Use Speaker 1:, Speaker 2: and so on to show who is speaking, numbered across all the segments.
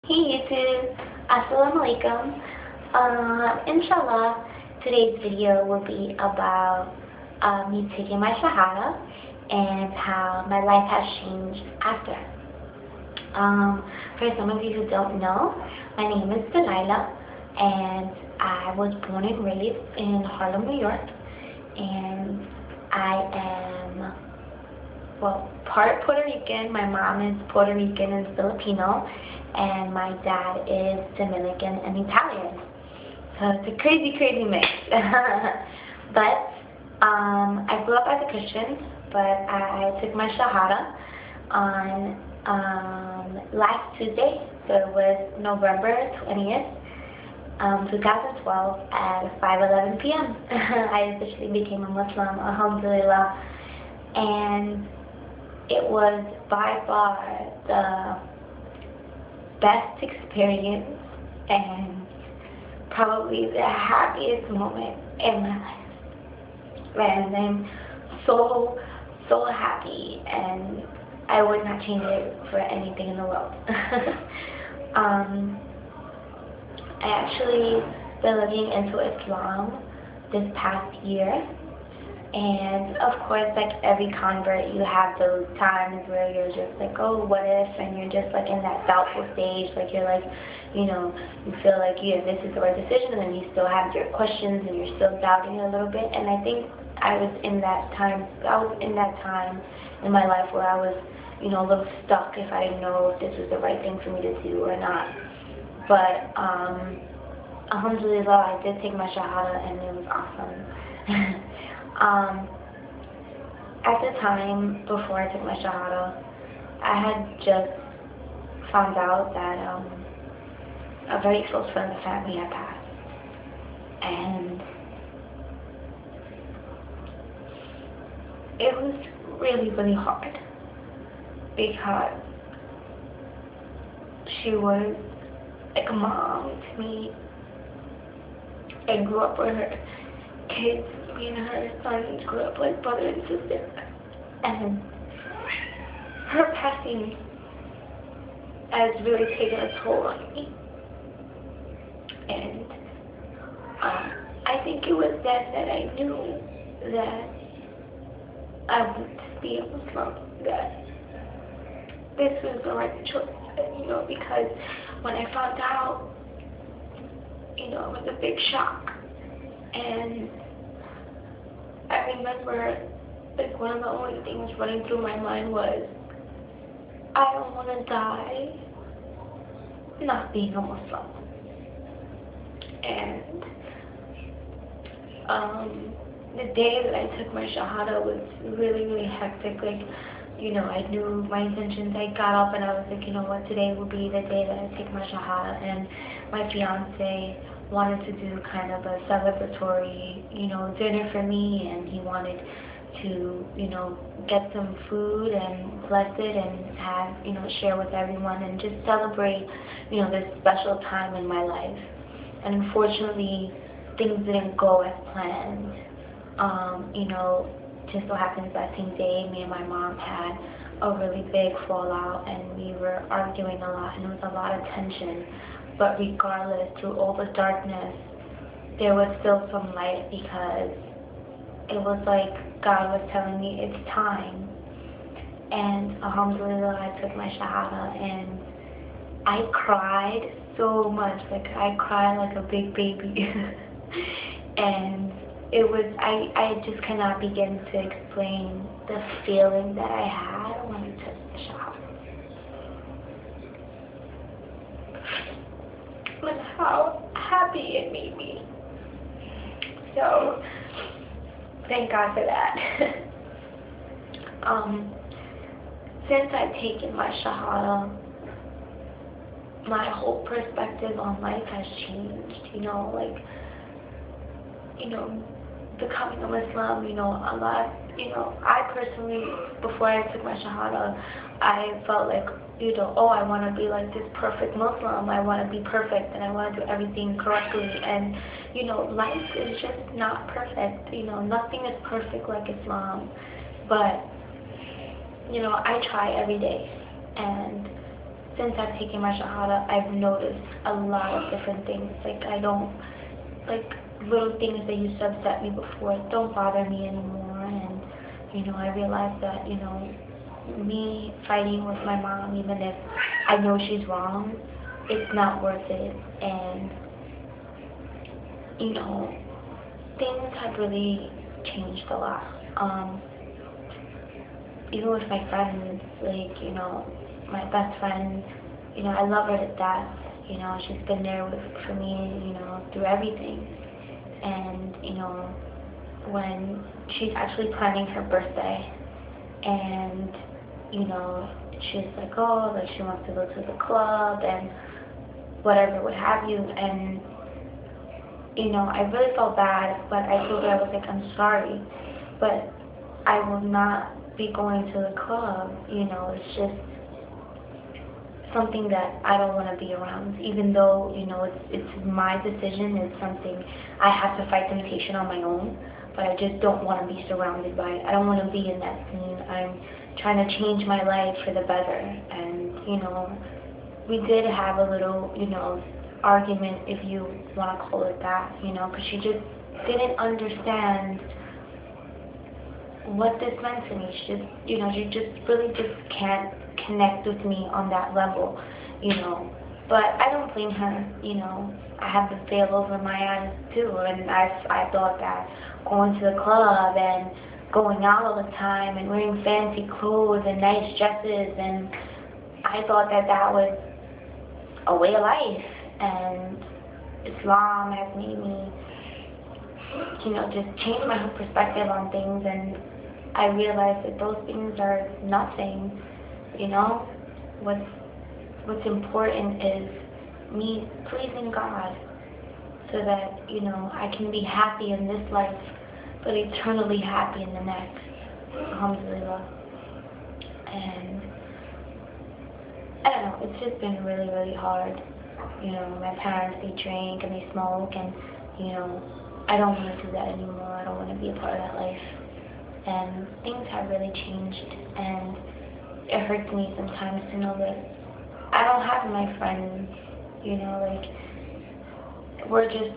Speaker 1: Hey YouTube, Assalamu alaikum. Inshallah, today's video will be about me taking my shahada and how my life has changed after. For some of you who don't know, my name is Delilah and I was born and raised in Harlem, New York, and I am, well, part Puerto Rican. My mom is Puerto Rican and Filipino, and my dad is Dominican and Italian. So it's a crazy, crazy mix. But I grew up as a Christian, but I took my shahada on last Tuesday. So it was November 20th, 2012 at 5:11 p.m. I officially became a Muslim, alhamdulillah, and it was by far the best experience and probably the happiest moment in my life. And I'm so happy, and I would not change it for anything in the world. I actually been looking into Islam this past year, and of course, like every convert, you have those times where you're just like, oh, what if, and you're just like in that doubtful stage, like you're like, you know, you feel like, yeah, this is the right decision, and then you still have your questions, and you're still doubting a little bit. And I think I was in that time in my life where I was, you know, a little stuck if I didn't know if this was the right thing for me to do or not. But alhamdulillah, I did take my shahada, and it was awesome. At the time, before I took my shahada, I had just found out that a very close friend of the family had passed. And it was really, really hard because she was like a mom to me. I grew up with her kids. Me and her sons grew up like brother and sister, and her passing has really taken a toll on me. And I think it was then that I knew that I wanted to be a Muslim, that this was the right choice, you know, because when I found out, you know, it was a big shock. And I remember, like, one of the only things running through my mind was, I don't want to die not being a Muslim. And the day that I took my shahada was really, really hectic. Like, you know, I knew my intentions. I got up and I was like, you know what, today will be the day that I take my shahada. And my fiance wanted to do kind of a celebratory, you know, dinner for me, and he wanted to, you know, get some food and bless it and have, you know, share with everyone and just celebrate, you know, this special time in my life. And unfortunately, things didn't go as planned. You know, just so happens that same day, me and my mom had a really big fallout, and we were arguing a lot, and it was a lot of tension. But regardless, through all the darkness, there was still some light, because it was like God was telling me it's time. And alhamdulillah, I took my shahada, and I cried so much. Like, I cried like a big baby. And it was, I just cannot begin to explain the feeling that I had when I took the shahada. And how happy it made me. So, thank God for that. Since I've taken my shahada, my whole perspective on life has changed. You know, like, you know, becoming a Muslim, you know, a lot, you know, I personally, before I took my shahada, I felt like, you know, oh, I want to be like this perfect Muslim, I want to be perfect, and I want to do everything correctly. And, you know, life is just not perfect. You know, nothing is perfect like Islam. But, you know, I try every day. And since I've taken my shahada, I've noticed a lot of different things. Like, I don't, like, little things that used to upset me before don't bother me anymore. And, I realized that, me fighting with my mom, even if I know she's wrong, it's not worth it. And, things have really changed a lot. Even with my friends, like, my best friend, I love her to death. She's been there for me, through everything. And, when she's actually planning her birthday, and, she's like, oh, like she wants to go to the club and whatever, what have you. And, I really felt bad, but I told her, I was like, I'm sorry, but I will not be going to the club. It's just something that I don't want to be around, even though, it's my decision. It's something I have to fight temptation on my own, but I just don't want to be surrounded by it. I don't want to be in that scene. I'm trying to change my life for the better. And, we did have a little, argument, if you want to call it that, because she just didn't understand what this meant to me. She just, she just really just can't connect with me on that level, But I don't blame her, I have the veil over my eyes too, and I thought that going to the club and going out all the time and wearing fancy clothes and nice dresses, and I thought that that was a way of life. And Islam has made me, just change my whole perspective on things, and I realized that those things are nothing. What's important is me pleasing God, so that, I can be happy in this life, but eternally happy in the next. Alhamdulillah. And I don't know, it's just been really, really hard. My parents, they drink and they smoke, and, I don't want to do that anymore. I don't want to be a part of that life. And things have really changed, and it hurts me sometimes to know that I don't have my friends, like, we're just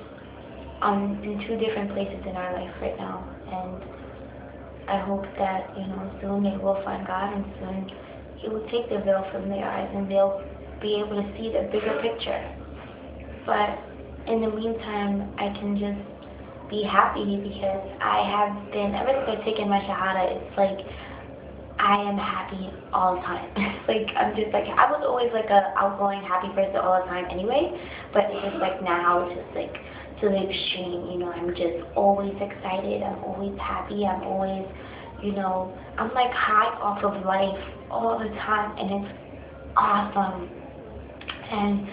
Speaker 1: in two different places in our life right now. And I hope that, soon they will find God, and soon He will take the veil from their eyes, and they'll be able to see the bigger picture. But in the meantime, I can just be happy, because I have been, ever since I've taken my shahada, it's like I am happy all the time. Like, I'm just like, I was always like a outgoing, happy person all the time anyway, but it's just like now, it's just like to the extreme. I'm just always excited, I'm always happy, I'm always, I'm like high off of life all the time, and it's awesome. And,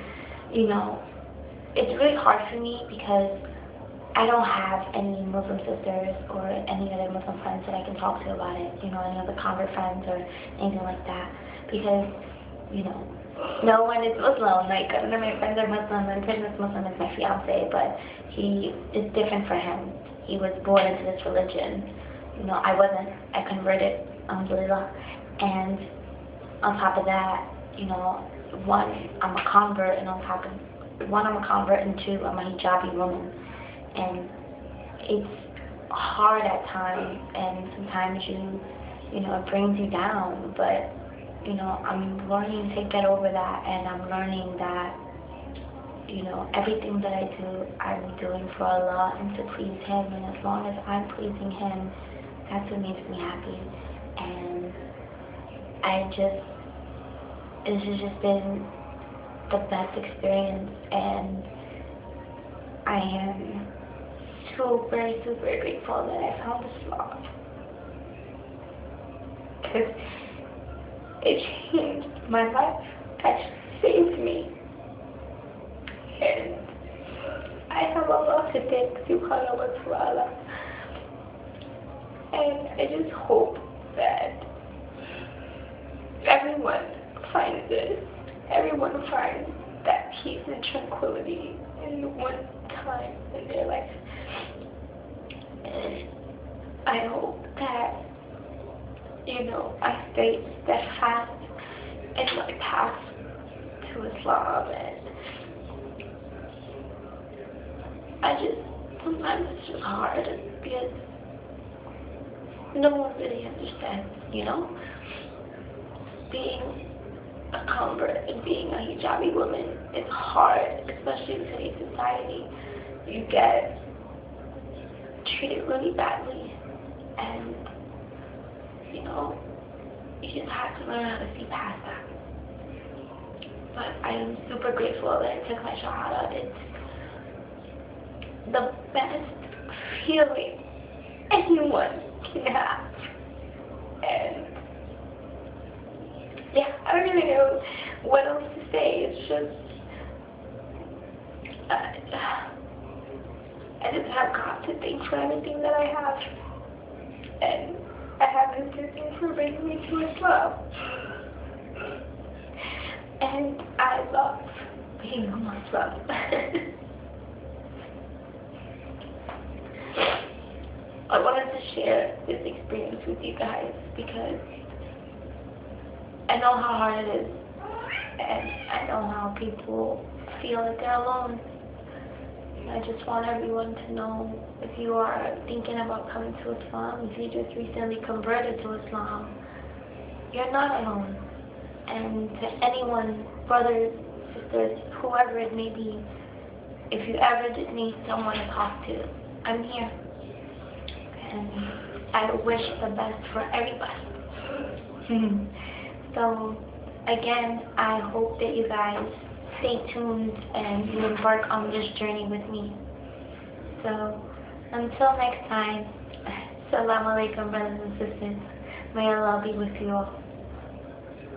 Speaker 1: it's really hard for me because I don't have any Muslim sisters or any other Muslim friends that I can talk to about it, any other convert friends or anything like that, because, no one is Muslim. Like, none of my friends are Muslim. My friend that's Muslim is my fiance, but he is different for him. He was born into this religion. I wasn't. I converted, alhamdulillah. And on top of that, one, I'm a convert, and on top of one, I'm a convert, and two, I'm a hijabi woman. And it's hard at times, and sometimes it brings you down, but, I'm learning to get over that, and I'm learning that, everything that I do, I'm doing for Allah and to please Him, and as long as I'm pleasing Him, that's what makes me happy. And this has just been the best experience, and I am super, super grateful that I found Islam, because it changed my life. It saved me, and I have Allah to thank, subhanahu wa ta'ala. And I just hope that everyone finds this. Everyone finds that peace and tranquility in one time in their life. And I hope that, I stay steadfast in my path to Islam, and sometimes it's just hard because no one really understands, being a convert and being a hijabi woman is hard, especially in today's society. You get treated really badly, and you just have to learn how to see past that. But I am super grateful that I took my shahada. It's the best feeling anyone can have. And yeah, I don't really know what else to say. It's just, I just have God to thank for everything that I have. And I have Him to thank for bringing me to Islam. And I love being a Muslim. I wanted to share this experience with you guys because I know how hard it is, and I know how people feel that they're alone. And I just want everyone to know, if you are thinking about coming to Islam, if you just recently converted to Islam, you're not alone. And to anyone, brothers, sisters, whoever it may be, if you ever just need someone to talk to, I'm here. And I wish the best for everybody. So, again, I hope that you guys stay tuned and you embark on this journey with me. So, until next time, Assalamu alaikum, brothers and sisters. May Allah be with you all.